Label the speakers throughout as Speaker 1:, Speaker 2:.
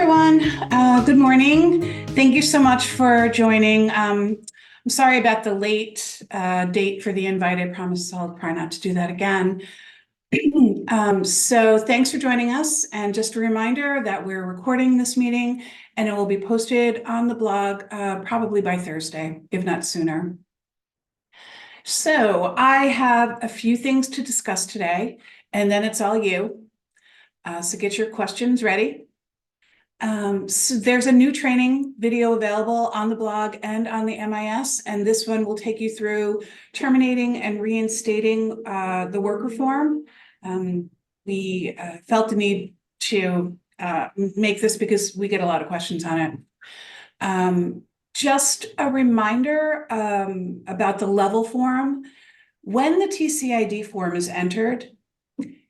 Speaker 1: everyone. Good morning. Thank you so much for joining. I'm sorry about the late date for the invite. I promise I'll try not to do that again. So thanks for joining us. And just a reminder that we're recording this meeting and it will be posted on the blog probably by Thursday, if not sooner. So I have a few things to discuss today, and then it's all you. So get your questions ready. So there's a new training video available on the blog and on the MIS, and this one will take you through terminating and reinstating the worker form. We felt the need to make this because we get a lot of questions on it. Just a reminder about the level form. When the TCID form is entered,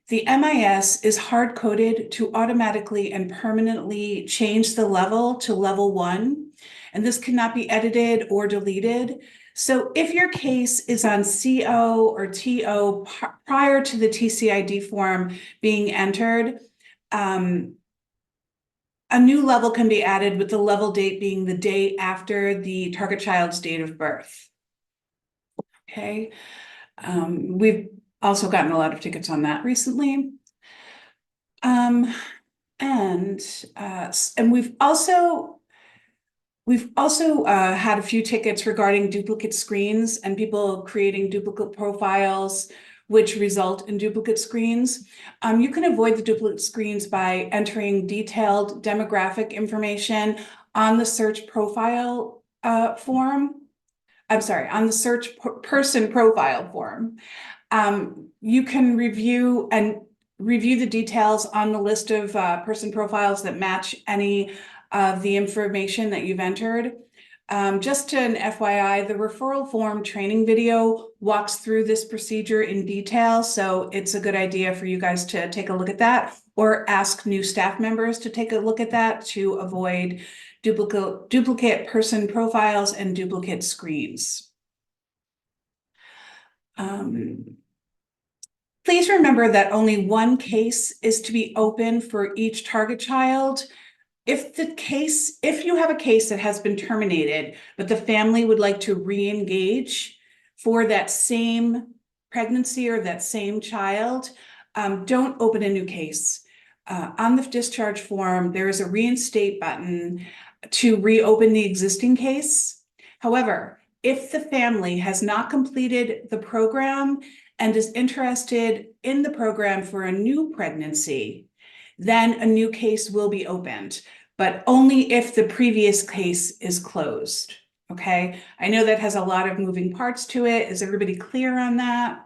Speaker 1: the MIS is hard-coded to automatically and permanently change the level to level 1, and this cannot be edited or deleted. So if your case is on CO or TO prior to the TCID form being entered, a new level can be added with the level date being the day after the target child's date of birth. Okay, we've also gotten a lot of tickets on that recently. And we've also had a few tickets regarding duplicate screens and people creating duplicate profiles, which result in duplicate screens. You can avoid the duplicate screens by entering detailed demographic information on the search profile form. I'm sorry, on the search person profile form. You can review the details on the list of person profiles that match any of the information that you've entered. Just an FYI, the referral form training video walks through this procedure in detail, so it's a good idea for you guys to take a look at that or ask new staff members to take a look at that to avoid duplicate person profiles and duplicate screens. Please remember that only one case is to be open for each target child. If you have a case that has been terminated, but the family would like to re-engage for that same pregnancy or that same child, don't open a new case. On the discharge form, there is a reinstate button to reopen the existing case. However, if the family has not completed the program and is interested in the program for a new pregnancy, then a new case will be opened, but only if the previous case is closed, okay? I know that has a lot of moving parts to it. Is everybody clear on that?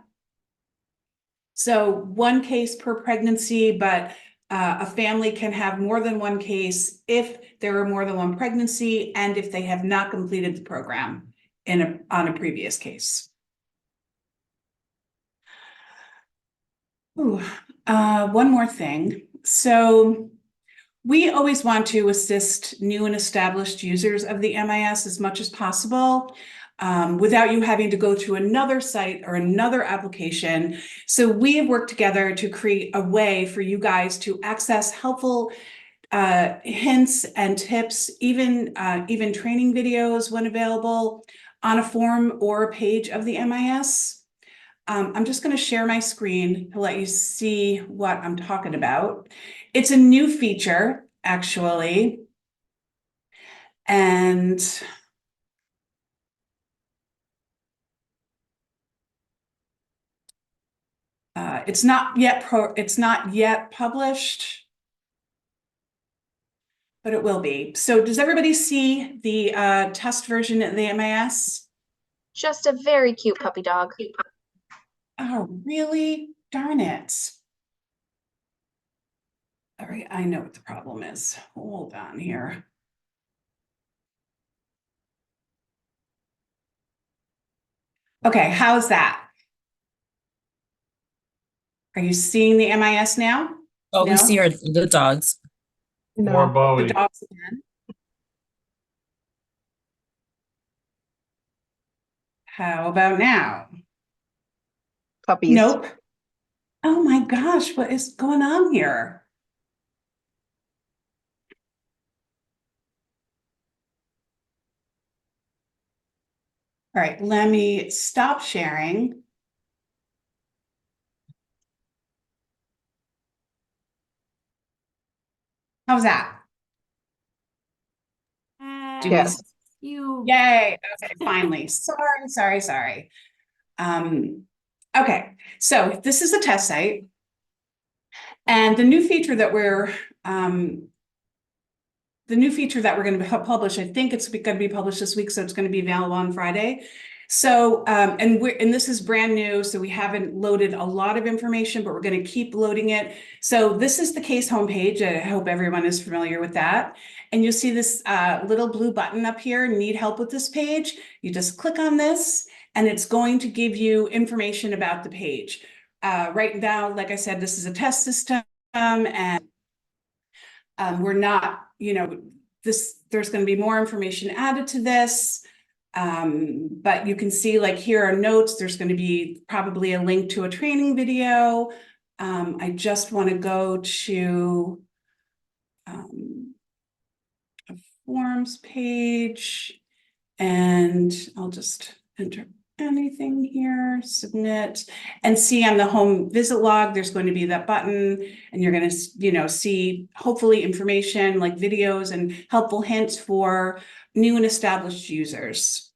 Speaker 1: So one case per pregnancy, but a family can have more than one case if there are more than one pregnancy and if they have not completed the program on a previous case. Ooh, one more thing. So we always want to assist new and established users of the MIS as much as possible without you having to go through another site or another application. So we have worked together to create a way for you guys to access helpful hints and tips, even training videos when available on a form or a page of the MIS. I'm just going to share my screen to let you see what I'm talking about. It's a new feature, actually. And it's not yet published, but it will be. So does everybody see the test version of the MIS?
Speaker 2: Just a very cute puppy dog.
Speaker 1: Oh, really? Darn it. All right, I know what the problem is. Hold on here. Okay, how's that? Are you seeing the MIS now?
Speaker 3: Oh,
Speaker 1: No?
Speaker 3: we see the dogs.
Speaker 4: More
Speaker 1: The
Speaker 4: Bowie.
Speaker 1: dogs again. How about now?
Speaker 5: Puppies.
Speaker 1: Nope. Oh my gosh, what is going on here? All right, let me stop sharing. How's that? Do we,
Speaker 5: Yes.
Speaker 1: yay, okay, finally. Sorry. Okay, so this is a test site. And the new feature that we're going to publish, I think it's going to be published this week, so it's going to be available on Friday. So, and this is brand new, so we haven't loaded a lot of information, but we're going to keep loading it. So this is the case homepage. I hope everyone is familiar with that. And you'll see this little blue button up here, need help with this page. You just click on this, and it's going to give you information about the page. Right now, like I said, this is a test system, and we're not, there's going to be more information added to this. But you can see, like, here are notes. There's going to be probably a link to a training video. I just want to go to a forms page, and I'll just enter anything here, submit, and see on the home visit log, there's going to be that button, and you're going to, see hopefully information like videos and helpful hints for new and established users.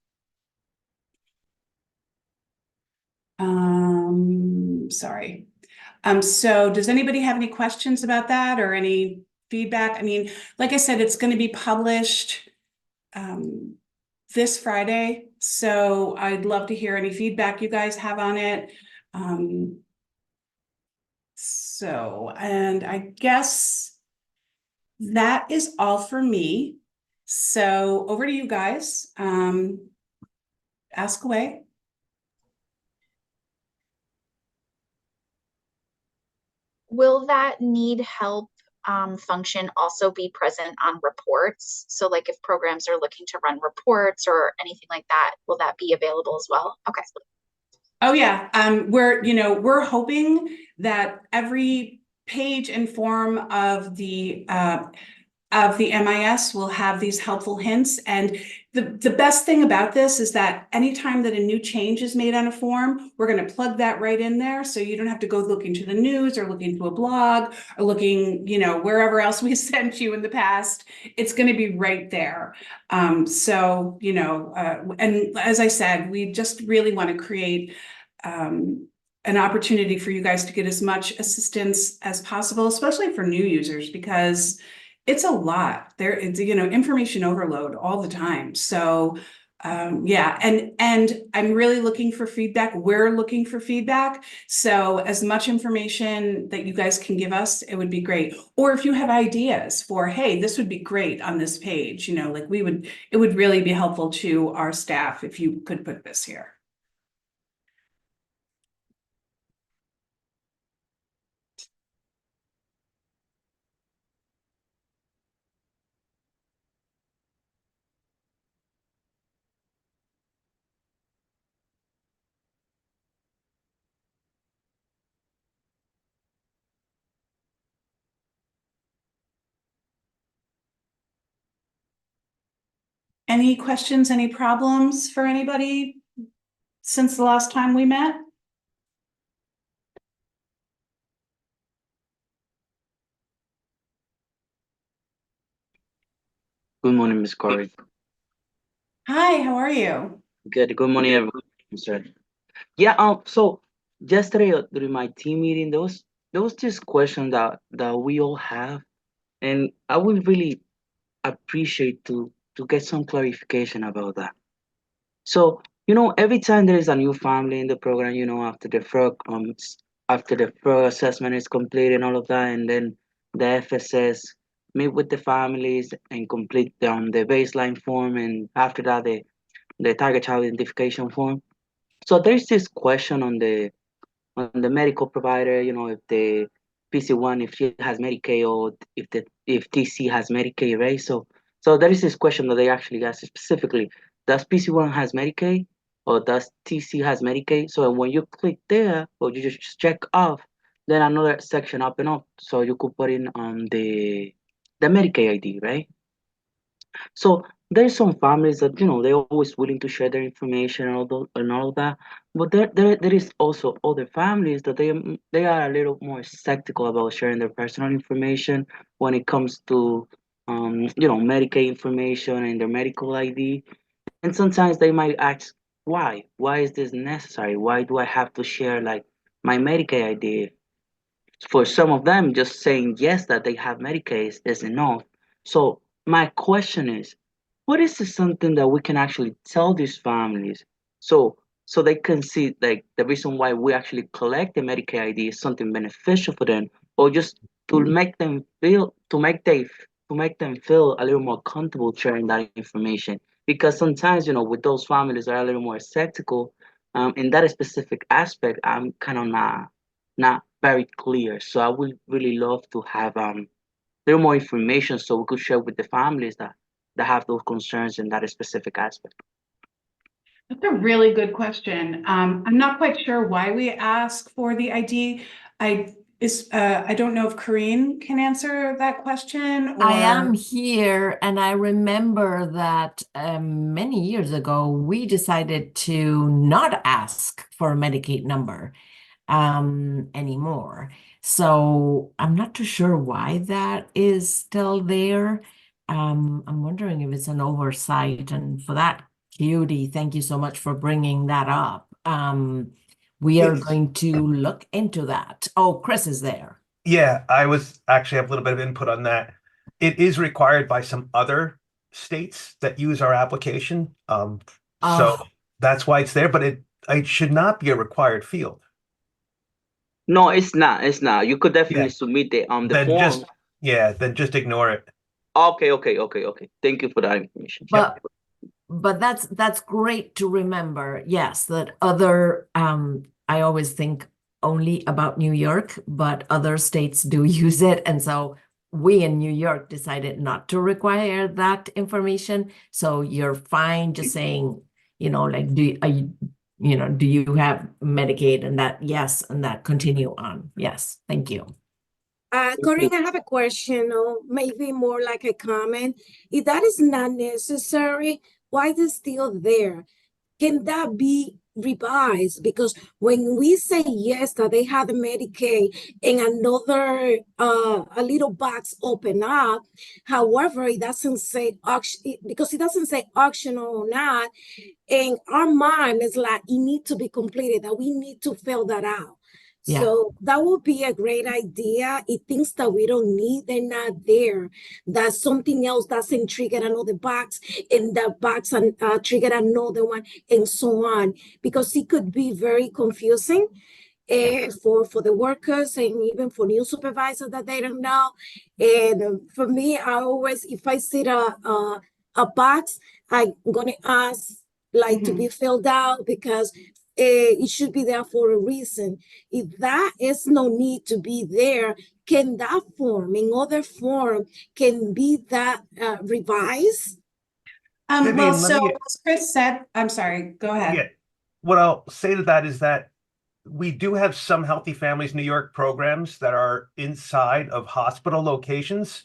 Speaker 1: Sorry. So does anybody have any questions about that or any feedback? I mean, like I said, it's going to be published this Friday, so I'd love to hear any feedback you guys have on it. And I guess that is all for me. So over to you guys. Ask away.
Speaker 2: Will that need help function also be present on reports? So like if programs are looking to run reports or anything like that, will that be available as well? Okay.
Speaker 1: Oh yeah, we're hoping that every page and form of the MIS will have these helpful hints. And the best thing about this is that anytime that a new change is made on a form, we're going to plug that right in there. So you don't have to go looking to the news or looking to a blog or looking, wherever else we sent you in the past. It's going to be right there. And as I said, we just really want to create an opportunity for you guys to get as much assistance as possible, especially for new users, because it's a lot. It's information overload all the time. So yeah, and I'm really looking for feedback. We're looking for feedback. So as much information that you guys can give us, it would be great. Or if you have ideas for, hey, this would be great on this page, like it would really be helpful to our staff if you could put this here. Any questions, any problems for anybody since the last time we met?
Speaker 3: Good morning, Miss Corey.
Speaker 1: Hi, how are you?
Speaker 3: Good. Good morning, everyone. Sir. Yeah. So yesterday during my team meeting, there was this question that we all have, and I would really appreciate to get some clarification about that. So every time there is a new family in the program, after the FROG assessment is complete and all of that, and then the FSS meet with the families and complete the baseline form, and after that the target child identification form. So there's this question on the medical provider, if the PC1, if she has Medicaid, or if TC has Medicaid, right? So there is this question that they actually ask specifically: does PC1 has Medicaid, or does TC has Medicaid? So when you click there, or you just check off, then another section open up, so you could put in the Medicaid ID, right? So there's some families that they're always willing to share their information and all of that, but there is also other families that they are a little more skeptical about sharing their personal information when it comes to Medicaid information and their medical ID, and sometimes they might ask why is this necessary? Why do I have to share like my Medicaid ID? For some of them, just saying yes that they have Medicaid is enough. So my question is, what is something that we can actually tell these families so they can see like the reason why we actually collect the Medicaid ID is something beneficial for them, or just to make them feel a little more comfortable sharing that information. Because sometimes, with those families that are a little more skeptical, in that specific aspect, I'm kind of not very clear. So I would really love to have little more information so we could share with the families that have those concerns in that specific aspect.
Speaker 1: That's a really good question. I'm not quite sure why we ask for the ID. I don't know if Corinne can answer that question.
Speaker 4: I
Speaker 1: or-
Speaker 4: am here, and I remember that many years ago we decided to not ask for a Medicaid number anymore. So I'm not too sure why that is still there. I'm wondering if it's an oversight, and for that, Cutie, thank you so much for bringing that up. We are
Speaker 6: Yes.
Speaker 4: going to look into that. Oh, Chris is there.
Speaker 6: Yeah, I was actually have a little bit of input on that. It is required by some other states that use our application. So
Speaker 4: Oh.
Speaker 6: that's why it's there, but it should not be a required field.
Speaker 3: No, it's not. It's not. You could definitely
Speaker 6: Yeah.
Speaker 3: submit the
Speaker 6: Then
Speaker 3: form.
Speaker 6: just ignore it.
Speaker 3: Okay. Thank you for that information.
Speaker 4: But that's great to remember. Yes, that other I always think only about New York, but other states do use it. And so we in New York decided not to require that information. So you're fine just saying, like, do you have Medicaid, and that yes, and that continue on. Yes, thank you.
Speaker 7: Corinne, I have a question, or maybe more like a comment. If that is not necessary, why is it still there? Can that be revised? Because when we say yes, that they have the Medicaid and another a little box open up, however, it doesn't say auction, because it doesn't say optional or not, and our mind is like it need to be completed, that we need to fill that out.
Speaker 4: Yeah.
Speaker 7: So that would be a great idea. If things that we don't need, they're not there. That something else doesn't trigger another box, and that box trigger another one, and so on. Because it could be very confusing for the workers and even for new supervisors that they don't know. And for me, I always, if I see a box, I'm gonna ask like to be filled out, because it should be there for a reason. If that is no need to be there, can that form, in other form, can be that revised?
Speaker 6: Vivian,
Speaker 1: Well,
Speaker 6: let
Speaker 1: so
Speaker 6: me-
Speaker 1: as Chris said, I'm sorry, go ahead.
Speaker 6: Yeah. What I'll say to that is that we do have some Healthy Families New York programs that are inside of hospital locations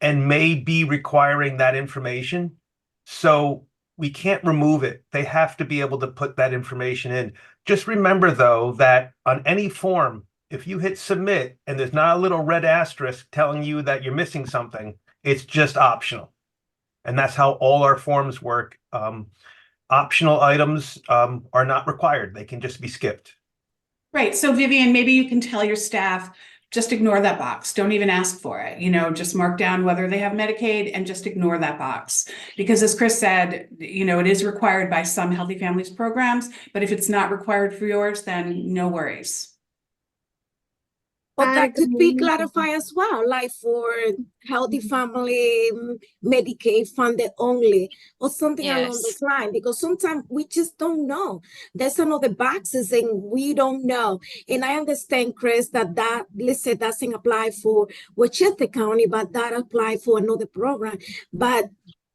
Speaker 6: and may be requiring that information. So we can't remove it. They have to be able to put that information in. Just remember, though, that on any form, if you hit submit and there's not a little red asterisk telling you that you're missing something, it's just optional. And that's how all our forms work. Optional items are not required. They can just be skipped.
Speaker 1: Right. So Vivian, maybe you can tell your staff, just ignore that box. Don't even ask for it. Just mark down whether they have Medicaid and just ignore that box. Because as Chris said, it is required by some Healthy Families programs, but if it's not required for yours, then no worries.
Speaker 7: But that could be
Speaker 2: agree.
Speaker 7: clarified as well, like for Healthy Family Medicaid funded only, or something along
Speaker 4: Yes.
Speaker 7: those lines, because sometimes we just don't know. There's another boxes and we don't know. And I understand, Chris, that list doesn't apply for Westchester County, but that apply for another program. But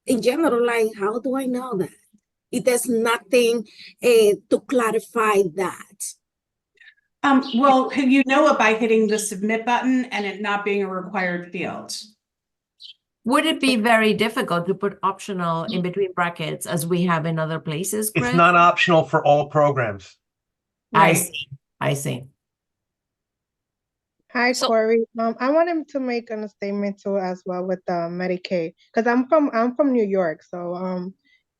Speaker 7: in general, like, how do I know that? If there's nothing to clarify that.
Speaker 1: Well, you know it by hitting the submit button and it not being a required field.
Speaker 4: Would it be very difficult to put optional in between brackets as we have in other places,
Speaker 6: It's
Speaker 4: Chris?
Speaker 6: not optional for all programs.
Speaker 4: I
Speaker 1: Right.
Speaker 4: see. I see.
Speaker 5: Hi,
Speaker 8: So-
Speaker 5: Corey. I wanted to make a statement too as well with Medicaid, because I'm from New York, so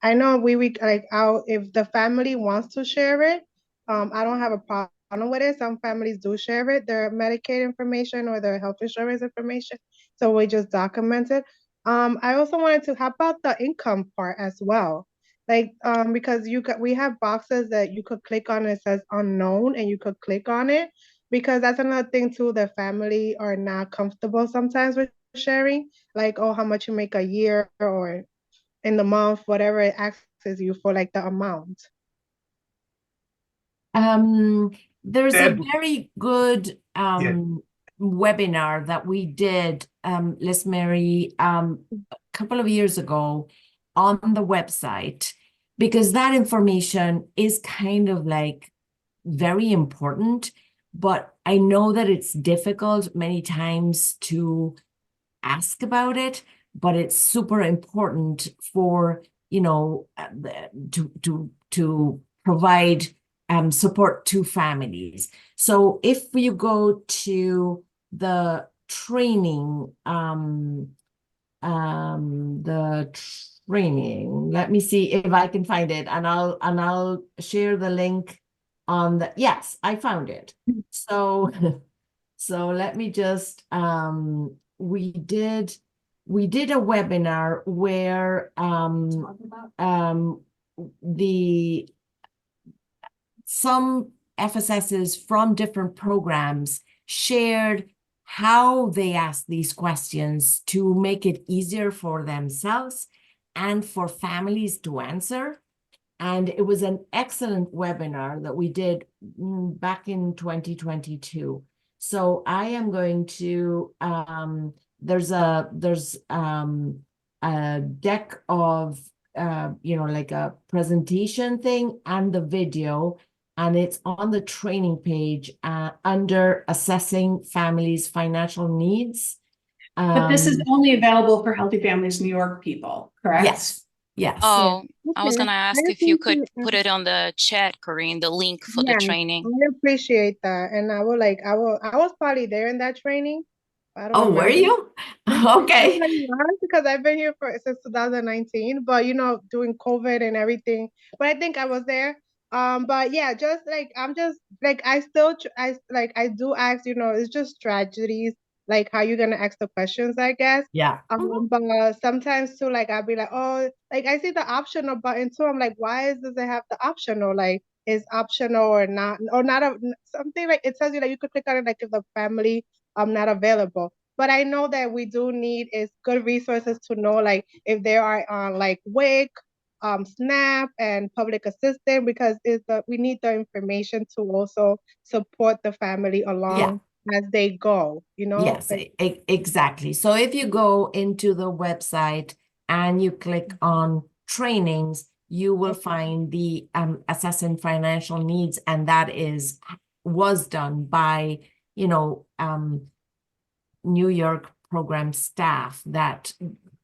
Speaker 5: I know we like out if the family wants to share it, I don't have a problem with it. Some families do share it, their Medicaid information or their health insurance information, so we just document it. I also wanted to, how about the income part as well? Like because we have boxes that you could click on, it says unknown, and you could click on it. Because that's another thing too, the family are not comfortable sometimes with sharing, like, oh, how much you make a year or in the month, whatever it asks you for, like the amount.
Speaker 4: There's a
Speaker 6: Deb?
Speaker 4: very good webinar that we did, Les Mary, a couple of years ago on the website, because that information is kind of like very important, but I know that it's difficult many times to ask about it, but it's super important for, you know, to provide support to families. So if you go to the training, let me see if I can find it, and I'll share the link on the, yes, I found it. So so let me just we did a webinar where some FSSs from different programs shared how they asked these questions to make it easier for themselves and for families to answer. And it was an excellent webinar that we did back in 2022. So I am going to, there's a deck of, you know, like a presentation thing and the video, and it's on the training page under assessing families' financial needs.
Speaker 1: But this is only available for Healthy Families New York people, correct?
Speaker 4: Yes. Yes.
Speaker 8: Oh, I was
Speaker 5: Okay.
Speaker 8: gonna ask
Speaker 5: I
Speaker 8: if you could
Speaker 5: appreciate that.
Speaker 8: put it on the chat, Corinne, the link for the
Speaker 5: Yeah,
Speaker 8: training.
Speaker 5: I appreciate that. And I was probably there in that training. I don't
Speaker 4: Oh, were
Speaker 5: remember.
Speaker 4: you? Okay.
Speaker 5: Because I've been here since 2019, but you know, doing COVID and everything. But I think I was there. But yeah, just like I'm just like I still I do ask, you know, it's just strategies, like how you're gonna ask the questions, I guess.
Speaker 4: Yeah.
Speaker 5: But sometimes too, like I'll be like, oh, like I see the optional button too. I'm like, why does it have the optional? Like, is optional or not something like it tells you that you could click on it, like if the family not available. But I know that we do need is good resources to know, like if there are like WIC, SNAP, and public assistance, because we need the information to also support the family along as they go, you know?
Speaker 4: Yes, exactly. So if you go into the website and you click on trainings, you will find the assessing financial needs, and that was done by, you know, New York program staff that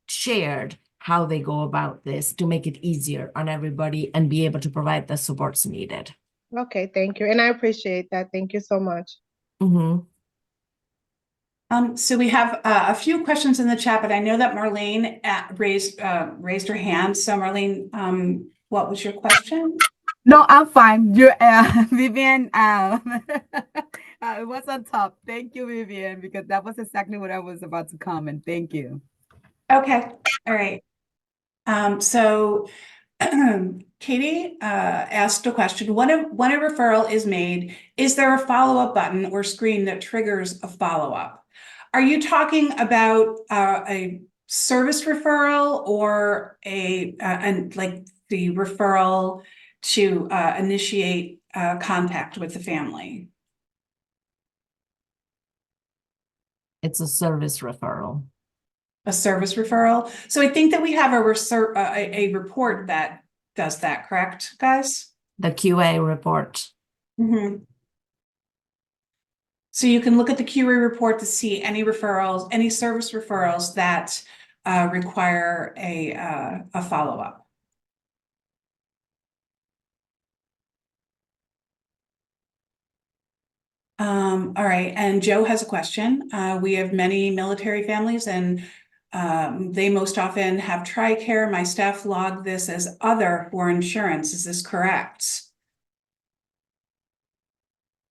Speaker 4: shared how they go about this to make it easier on everybody and be able to provide the supports needed.
Speaker 5: Okay, thank you. And I appreciate that. Thank you so much.
Speaker 4: Mm-hmm.
Speaker 1: So we have a few questions in the chat, but I know that Marlene raised her hand. So Marlene, what was your question?
Speaker 9: No, I'm fine. You, Vivian, it was on top. Thank you, Vivian, because that was exactly what I was about to comment. Thank you.
Speaker 1: Okay, all right. So Katie asked a question. When a referral is made, is there a follow-up button or screen that triggers a follow-up? Are you talking about a service referral or like the referral to initiate contact with the family?
Speaker 4: It's a service referral.
Speaker 1: A service referral. So I think that we have a report that does that, correct, guys?
Speaker 4: The QA report.
Speaker 1: Mm-hmm. So you can look at the QA report to see any referrals, any service referrals that require a follow-up. All right, and Joe has a question. We have many military families and they most often have TRICARE. My staff log this as other for insurance. Is this correct?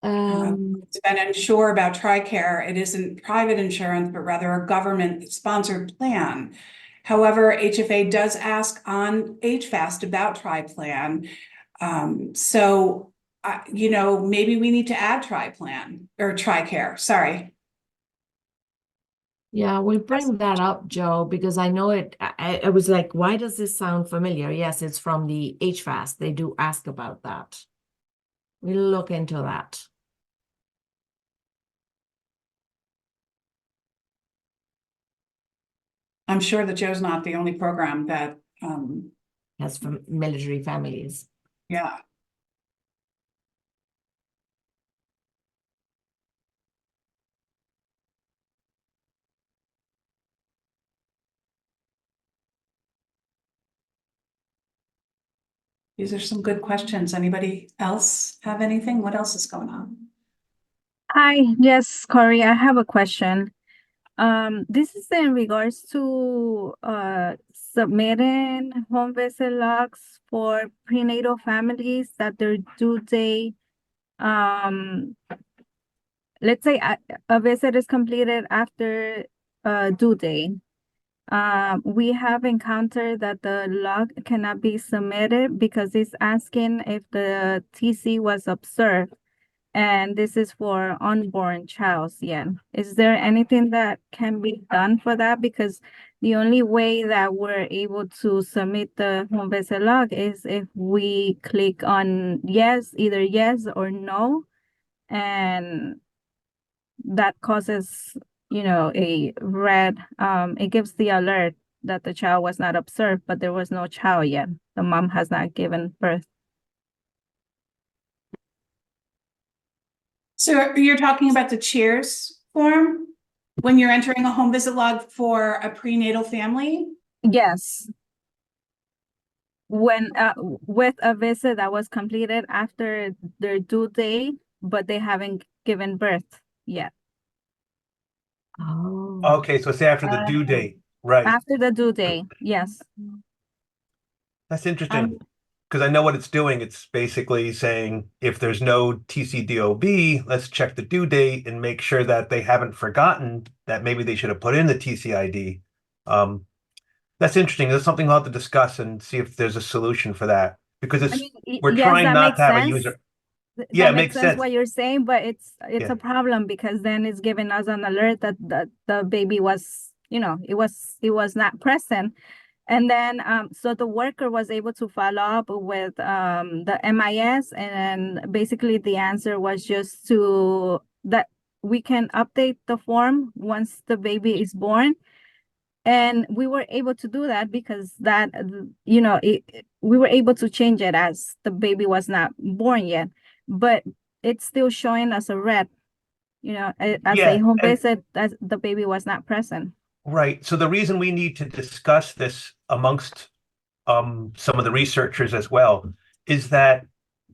Speaker 1: It's been unsure about TRICARE. It isn't private insurance, but rather a government-sponsored plan. However, HFA does ask on HFAST about TRIPlan. So, you know, maybe we need to add TRIPlan or TRICARE, sorry.
Speaker 4: Yeah, we'll bring that up, Joe, because I know it. I was like, why does this sound familiar? Yes, it's from the HFAST. They do ask about that. We'll look into that.
Speaker 1: I'm sure that Joe's not the only program that,
Speaker 4: Has from military families.
Speaker 1: yeah. These are some good questions. Anybody else have anything? What else is going on?
Speaker 10: Hi, yes, Corey, I have a question. This is in regards to submitting home visit logs for prenatal families that their due date, let's say a visit is completed after due date. We have encountered that the log cannot be submitted because it's asking if the TC was observed. And this is for unborn child, yeah. Is there anything that can be done for that? Because the only way that we're able to submit the home visit log is if we click on yes, either yes or no. And that causes, you know, a red, it gives the alert that the child was not observed, but there was no child yet. The mom has not given birth.
Speaker 1: So you're talking about the Cheers form? When you're entering a home visit log for a prenatal family?
Speaker 10: Yes. When with a visit that was completed after their due date, but they haven't given birth yet.
Speaker 4: Oh.
Speaker 6: Okay, so say after the due date, right?
Speaker 10: After the due date, yes.
Speaker 6: That's interesting. Because I know what it's doing. It's basically saying if there's no TCDOB, let's check the due date and make sure that they haven't forgotten that maybe they should have put in the TCID. That's interesting. That's something we'll have to discuss and see if there's a solution for that. Because it's we're
Speaker 10: yes,
Speaker 6: trying
Speaker 10: that
Speaker 6: not
Speaker 10: makes
Speaker 6: to have a
Speaker 10: sense.
Speaker 6: user.
Speaker 10: That
Speaker 6: Yeah, it
Speaker 10: makes
Speaker 6: makes sense.
Speaker 10: what you're saying, but it's
Speaker 6: Yeah.
Speaker 10: a problem because then it's giving us an alert that the baby was, you know, it was not present. And then, so the worker was able to follow up with the MIS, and basically the answer was just that we can update the form once the baby is born. And we were able to do that because that, you know, we were able to change it as the baby was not born yet, but it's still showing us a red, you know, as
Speaker 6: Yeah,
Speaker 10: a home
Speaker 6: and-
Speaker 10: visit, as the baby was not present.
Speaker 6: Right. So the reason we need to discuss this amongst some of the researchers as well is that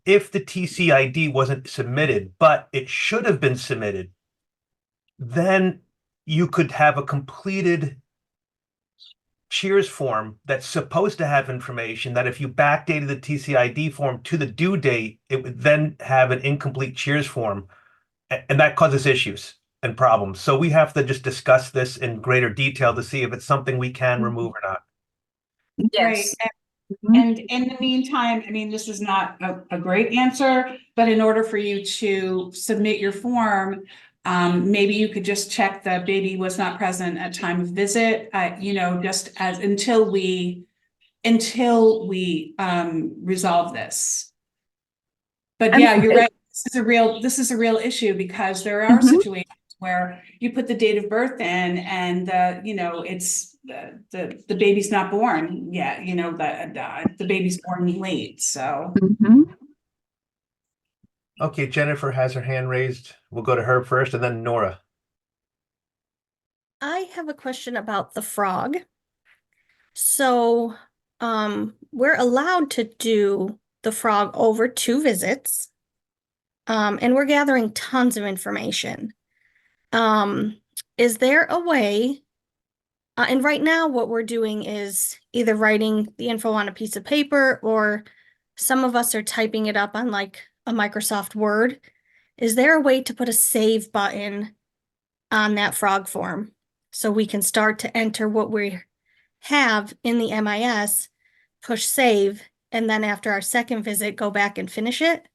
Speaker 6: if the TCID wasn't submitted, but it should have been submitted, then you could have a completed Cheers form that's supposed to have information that if you backdated the TCID form to the due date, it would then have an incomplete Cheers form. And that causes issues and problems. So we have to just discuss this in greater detail to see if it's something we can remove or not.
Speaker 1: Right.
Speaker 10: Yes.
Speaker 1: And in the meantime, I mean, this is not a great answer, but in order for you to submit your form, maybe you could just check the baby was not present at time of visit, you know, just as until we resolve this. But yeah, you're right. This is a real issue because there are situations where you put the date of birth in and you know, it's the baby's not born yet, you know, the baby's born late, so.
Speaker 6: Okay, Jennifer has her hand raised. We'll go to her first and then Nora.
Speaker 11: I have a question about the frog. So, we're allowed to do the frog over 2 visits. And we're gathering tons of information. Is there a way, and right now what we're doing is either writing the info on a piece of paper or some of us are typing it up on like a Microsoft Word. Is there a way to put a save button on that frog form so we can start to enter what we have in the MIS, push save, and then after our second visit, go back and finish it?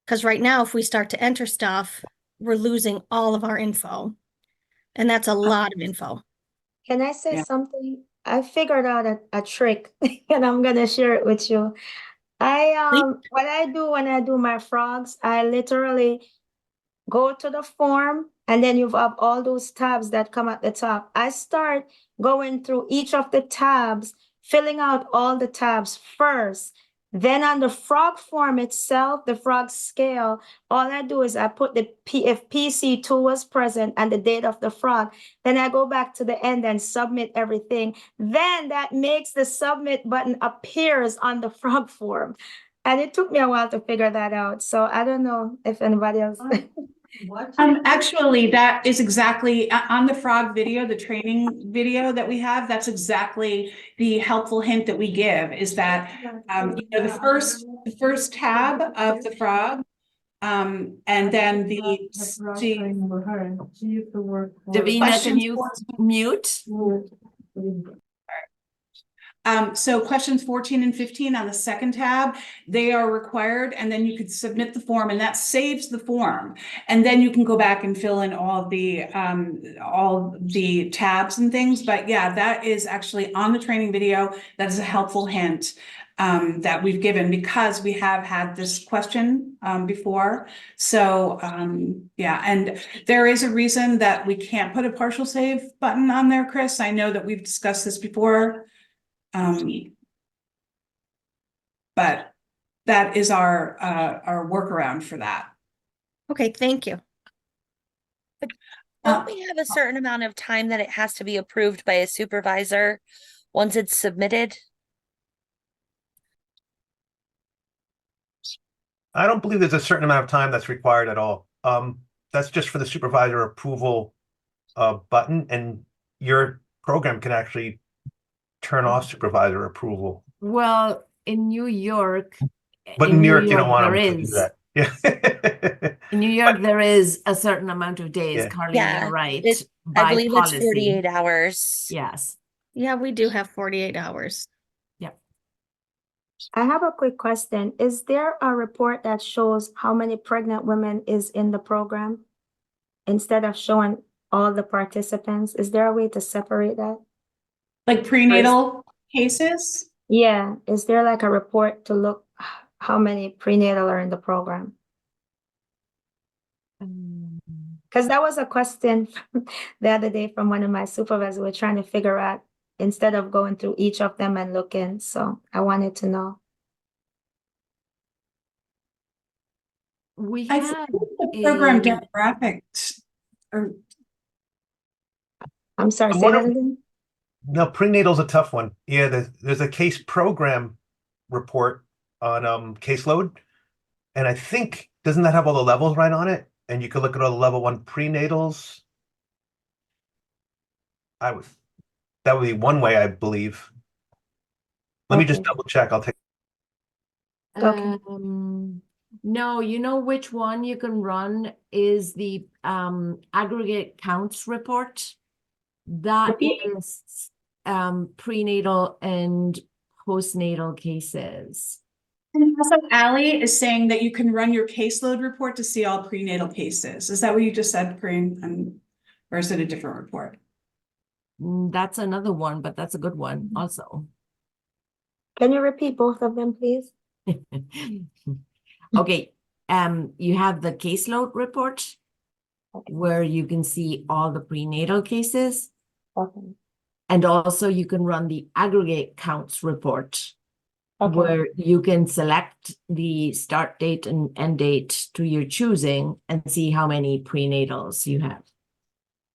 Speaker 11: Because right now, if we start to enter stuff, we're losing all of our info. And that's a lot of info.
Speaker 12: Can I say
Speaker 1: Yeah.
Speaker 12: something? I figured out a trick and I'm gonna share it with you. What I do when I do my frogs, I literally go to the form and then you have all those tabs that come at the top. I start going through each of the tabs, filling out all the tabs first. Then on the frog form itself, the frog scale, all I do is I put if PC2 was present and the date of the frog, then I go back to the end and submit everything. Then that makes the submit button appears on the frog form. And it took me a while to figure that out. So I don't know if anybody else.
Speaker 1: Actually, that is exactly on the frog video, the training video that we have. That's exactly the helpful hint that we give is that, the first tab of the frog, and then
Speaker 4: Davina, can you mute?
Speaker 1: So questions 14 and 15 on the second tab, they are required, and then you could submit the form and that saves the form. And then you can go back and fill in all the tabs and things. But yeah, that is actually on the training video. That is a helpful hint that we've given because we have had this question before. So yeah, and there is a reason that we can't put a partial save button on there, Chris. I know that we've discussed this before. But that is our workaround for that.
Speaker 11: Okay, thank you.
Speaker 13: Don't we have a certain amount of time that it has to be approved by a supervisor once it's submitted?
Speaker 6: I don't believe there's a certain amount of time that's required at all. That's just for the supervisor approval button, and your program can actually turn off supervisor approval.
Speaker 4: Well, in New York,
Speaker 6: But in New York, you don't want them to do that. Yeah.
Speaker 4: In New York, there is a certain amount of days,
Speaker 6: Yeah.
Speaker 4: Carly,
Speaker 13: Yeah,
Speaker 4: you're right.
Speaker 13: I
Speaker 4: By
Speaker 13: believe
Speaker 4: policy.
Speaker 13: it's 48 hours.
Speaker 4: Yes.
Speaker 11: Yeah, we do have 48 hours.
Speaker 12: I have a quick question. Is there a report that shows how many pregnant women is in the program? Instead of showing all the participants, is there a way to separate that?
Speaker 1: Like prenatal cases?
Speaker 12: Yeah, is there like a report to look how many prenatal are in the program? Because that was a question the other day from one of my supervisors. We're trying to figure out instead of going through each of them and looking. So I wanted to know.
Speaker 4: We
Speaker 1: I
Speaker 4: have
Speaker 1: think the program
Speaker 4: a
Speaker 1: demographics or
Speaker 12: I'm sorry,
Speaker 6: I'm
Speaker 12: say that
Speaker 6: wondering-
Speaker 12: again.
Speaker 6: No, prenatal's a tough one. Yeah, there's a case program report on caseload, and I think doesn't that have all the levels right on it? And you could look at all the level 1 prenatals. That would be one way, I believe. Let me just
Speaker 12: Okay.
Speaker 6: double check. I'll take.
Speaker 12: Okay.
Speaker 4: No, you know which one you can run is the aggregate counts report. That is prenatal and postnatal cases.
Speaker 1: and also Allie is saying that you can run your caseload report to see all prenatal cases. Is that what you just said, Corinne? Or is it a different report?
Speaker 4: That's another one, but that's a good one also.
Speaker 12: Can you repeat both of them, please?
Speaker 4: Okay, you have the caseload report where you can see all the prenatal cases.
Speaker 12: Okay.
Speaker 4: And also you can run the aggregate counts report
Speaker 12: Okay.
Speaker 4: where you can select the start date and end date to your choosing and see how many prenatals you have.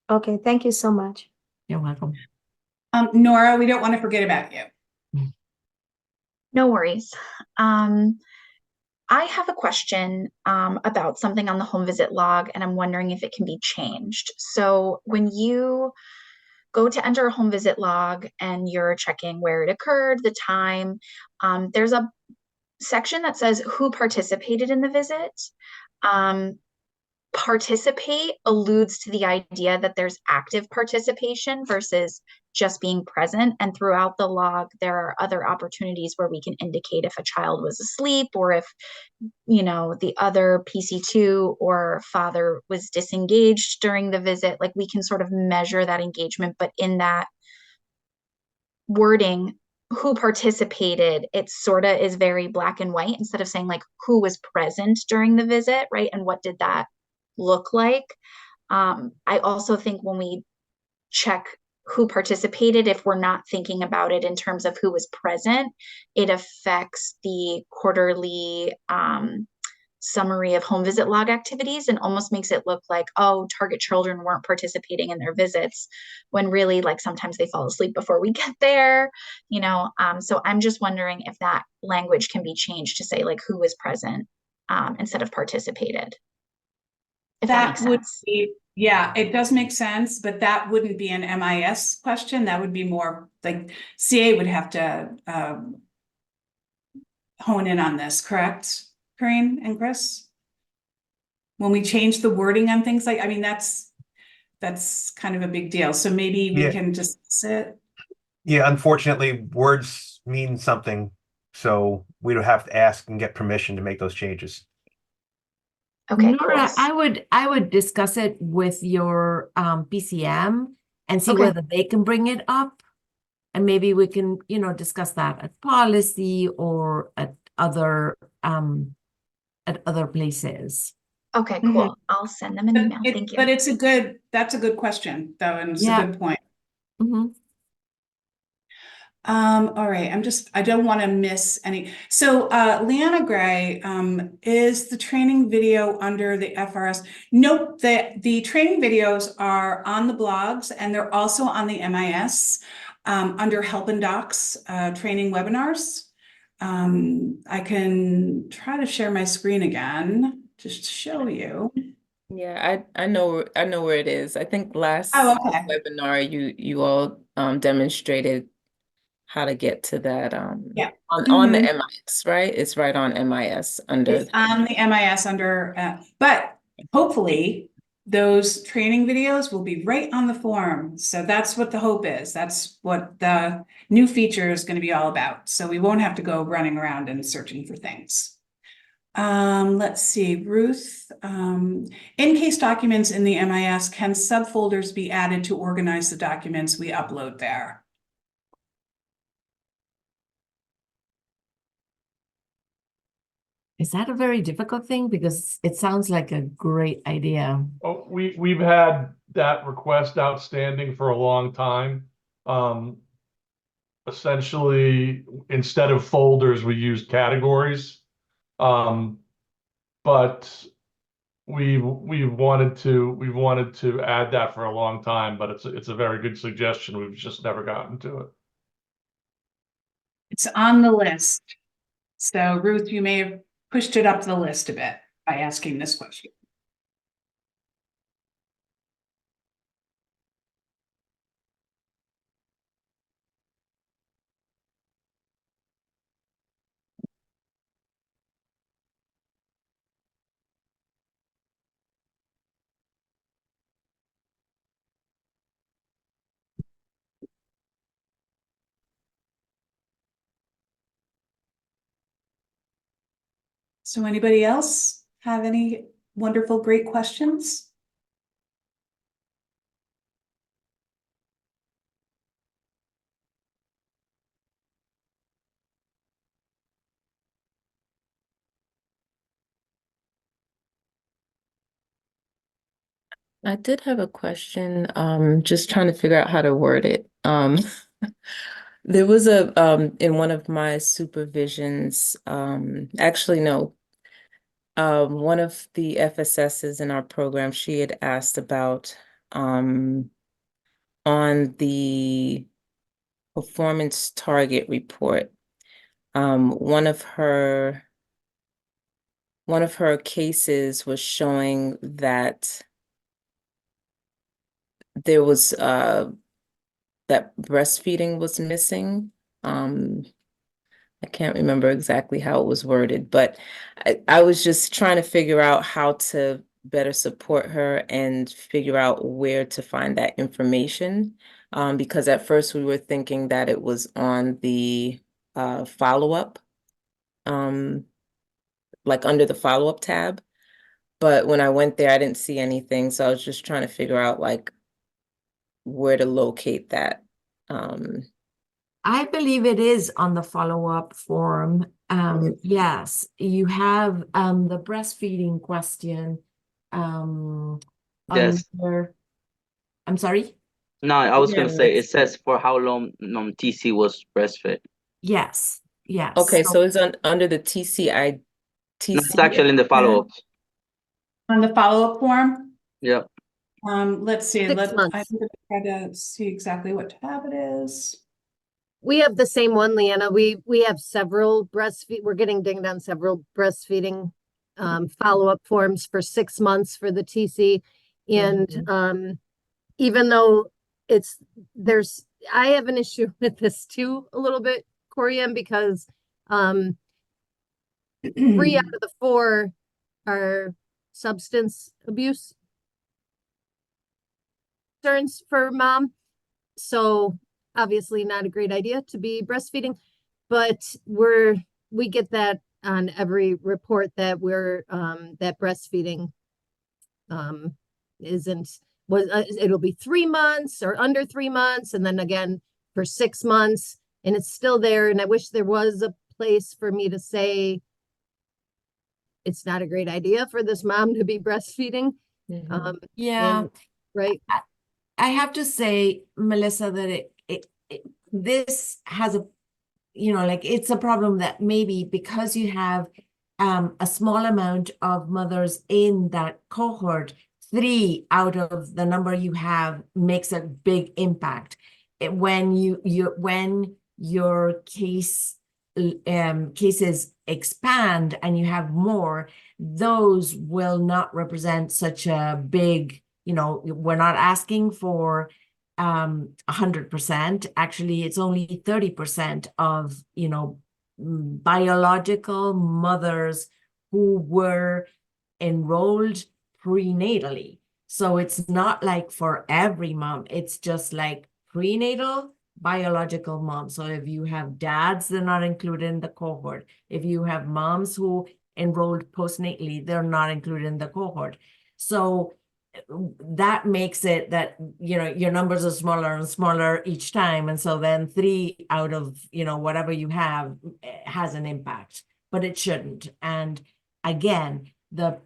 Speaker 12: Okay, thank you so much.
Speaker 4: You're welcome.
Speaker 1: Nora, we don't want to forget about you.
Speaker 2: No worries. I have a question about something on the home visit log, and I'm wondering if it can be changed. So when you go to enter a home visit log and you're checking where it occurred, the time, there's a section that says who participated in the visit. Participate alludes to the idea that there's active participation versus just being present. And throughout the log, there are other opportunities where we can indicate if a child was asleep or if, you know, the other PC2 or father was disengaged during the visit. Like we can sort of measure that engagement, but in that wording, who participated, it sort of is very black and white instead of saying like who was present during the visit, right? And what did that look like? I also think when we check who participated, if we're not thinking about it in terms of who was present, it affects the quarterly summary of home visit log activities and almost makes it look like, oh, target children weren't participating in their visits, when really like sometimes they fall asleep before we get there, you know. So I'm just wondering if that language can be changed to say like who was present instead of participated. If that makes
Speaker 1: would
Speaker 2: sense.
Speaker 1: be, yeah, it does make sense, but that wouldn't be an MIS question. That would be more like CA would have to hone in on this, correct, Corinne and Chris? When we change the wording on things like, I mean, that's kind of a big deal. So maybe we
Speaker 6: Yeah.
Speaker 1: can just sit.
Speaker 6: Yeah, unfortunately, words mean something, so we would have to ask and get permission to make those changes.
Speaker 2: Okay,
Speaker 4: Nora,
Speaker 2: cool.
Speaker 4: I would discuss it with your PCM and see
Speaker 2: Okay.
Speaker 4: whether they can bring it up. And maybe we can, you know, discuss that at policy or at other places.
Speaker 2: Okay, cool. I'll send them an email. Thank you.
Speaker 1: But that's a good question though, and it's a good point.
Speaker 4: Mm-hmm.
Speaker 1: All right, I don't want to miss any. So Leanna Gray, is the training video under the FRS? Nope, the training videos are on the blogs and they're also on the MIS under Help and Docs training webinars. I can try to share my screen again just to show you.
Speaker 14: Yeah, I know where it is. I think last
Speaker 1: Oh, okay.
Speaker 14: webinar you all demonstrated how to get to that
Speaker 1: Yeah.
Speaker 14: on the MIS, right? It's right on MIS under
Speaker 1: It's on the MIS under but hopefully those training videos will be right on the form. So that's what the hope is. That's what the new feature is going to be all about. So we won't have to go running around and searching for things. Let's see, Ruth. In case documents in the MIS, can subfolders be added to organize the documents we upload there?
Speaker 4: Is that a very difficult thing? Because it sounds like a great idea.
Speaker 15: Oh, we've had that request outstanding for a long time. Essentially, instead of folders, we use categories. But we've wanted to add that for a long time, but it's a very good suggestion. We've just never gotten to it.
Speaker 1: It's on the list. So Ruth, you may have pushed it up the list a bit by asking this question. So anybody else have any wonderful, great questions?
Speaker 14: I did have a question, just trying to figure out how to word it. There was in one of my supervisions, actually no, one of the FSSs in our program, she had asked about on the performance target report. One of her cases was showing that there was that breastfeeding was missing. I can't remember exactly how it was worded, but I was just trying to figure out how to better support her and figure out where to find that information. Because at first we were thinking that it was on the follow-up, like under the follow-up tab. But when I went there, I didn't see anything. So I was just trying to figure out like where to locate that.
Speaker 4: I believe it is on the follow-up form. Yes, you have the breastfeeding question
Speaker 3: Yes.
Speaker 4: under, I'm sorry?
Speaker 3: No, I was
Speaker 14: Yeah,
Speaker 3: gonna say, it
Speaker 14: let's-
Speaker 3: says for how long TC was breastfed.
Speaker 4: Yes, yes.
Speaker 14: Okay,
Speaker 4: So
Speaker 14: so it's under the TCI.
Speaker 3: No, it's actually in the follow-up.
Speaker 1: On the follow-up form,
Speaker 3: Yeah.
Speaker 1: let's see,
Speaker 16: 6
Speaker 1: I'm
Speaker 16: months.
Speaker 1: gonna try to see exactly what tab it is.
Speaker 16: We have the same one, Leanna. We have several we're getting dinged on several breastfeeding follow-up forms for 6 months for the TC. And even though I have an issue with this too a little bit, Corian, because 3 out of the 4 are substance abuse concerns for mom. So obviously not a great idea to be breastfeeding, but we get that on every report that that breastfeeding it'll be 3 months or under 3 months, and then again for 6 months, and it's still there. And I wish there was a place for me to say it's not a great idea for this mom to be breastfeeding.
Speaker 4: yeah,
Speaker 16: right.
Speaker 4: I have to say, Melissa, that this has it's a problem that maybe because you have a small amount of mothers in that cohort, 3 out of the number you have makes a big impact. When your cases expand and you have more, those will not represent such a big, we're not asking for 100%. Actually, it's only 30% of biological mothers who were enrolled prenatally. So it's not like for every mom, it's just like prenatal biological moms. So if you have dads, they're not included in the cohort. If you have moms who enrolled postnatally, they're not included in the cohort. So that makes it that your numbers are smaller and smaller each time, and so then 3 out of whatever you have has an impact, but it shouldn't. And again, the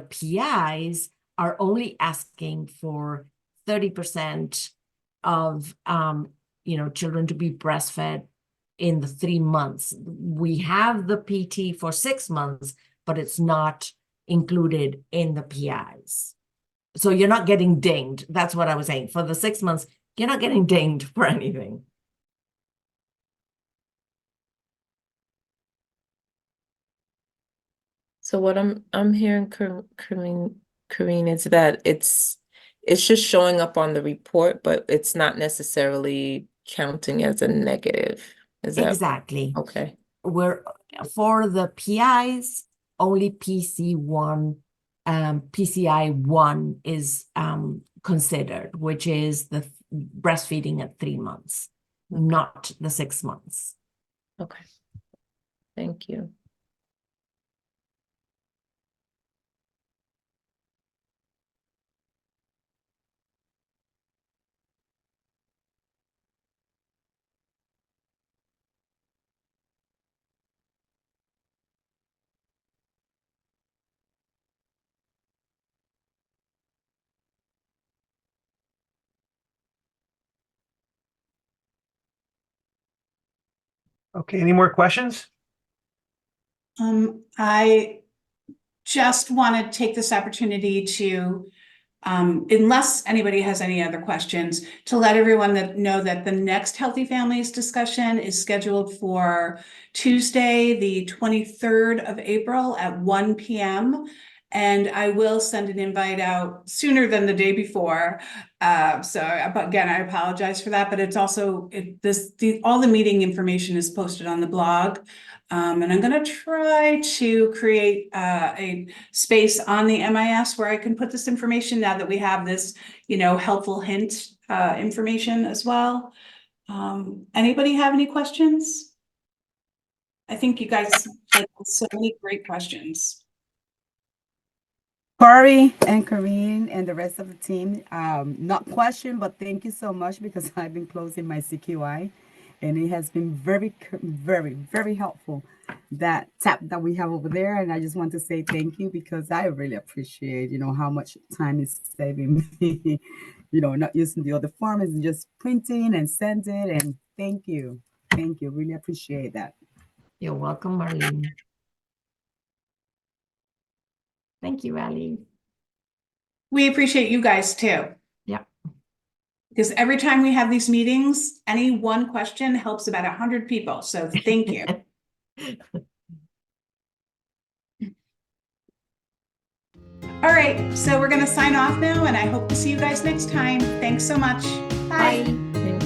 Speaker 4: PIs are only asking for 30% of children to be breastfed in the 3 months. We have the PT for 6 months, but it's not included in the PIs. So you're not getting dinged. That's what I was saying. For the 6 months, you're not getting dinged for anything.
Speaker 14: So what I'm hearing, Karine, is that it's just showing up on the report, but it's not necessarily counting as a negative. Is that
Speaker 4: exactly?
Speaker 14: Okay.
Speaker 4: We're for the PIs, only PCI 1 is considered, which is the breastfeeding at 3 months, not the 6 months.
Speaker 14: Okay. Thank you.
Speaker 6: Okay, any more questions?
Speaker 1: I just want to take this opportunity to unless anybody has any other questions, to let everyone know that the next Healthy Families discussion is scheduled for Tuesday, the 23rd of April at 1 p.m. And I will send an invite out sooner than the day before. But again, I apologize for that, but it's also, all the meeting information is posted on the blog. And I'm gonna try to create a space on the MIS where I can put this information now that we have this, helpful hint information as well. Anybody have any questions? I think you guys had so many great questions.
Speaker 9: Corey and Corinne and the rest of the team, not question, but thank you so much because I've been closing my CQI and it has been very, very, very helpful, that tab that we have over there. And I just want to say thank you because I really appreciate, how much time is saving me, not using the other form, it's just printing and send it. And thank you. Thank you. Really appreciate that.
Speaker 4: You're welcome, Marlene. Thank you, Ali.
Speaker 1: We appreciate you guys too.
Speaker 4: Yeah.
Speaker 1: Because every time we have these meetings, any one question helps about 100 people. So thank you. All right, so we're going to sign off now, and I hope to see you guys next time. Thanks so much. Bye.
Speaker 4: Bye.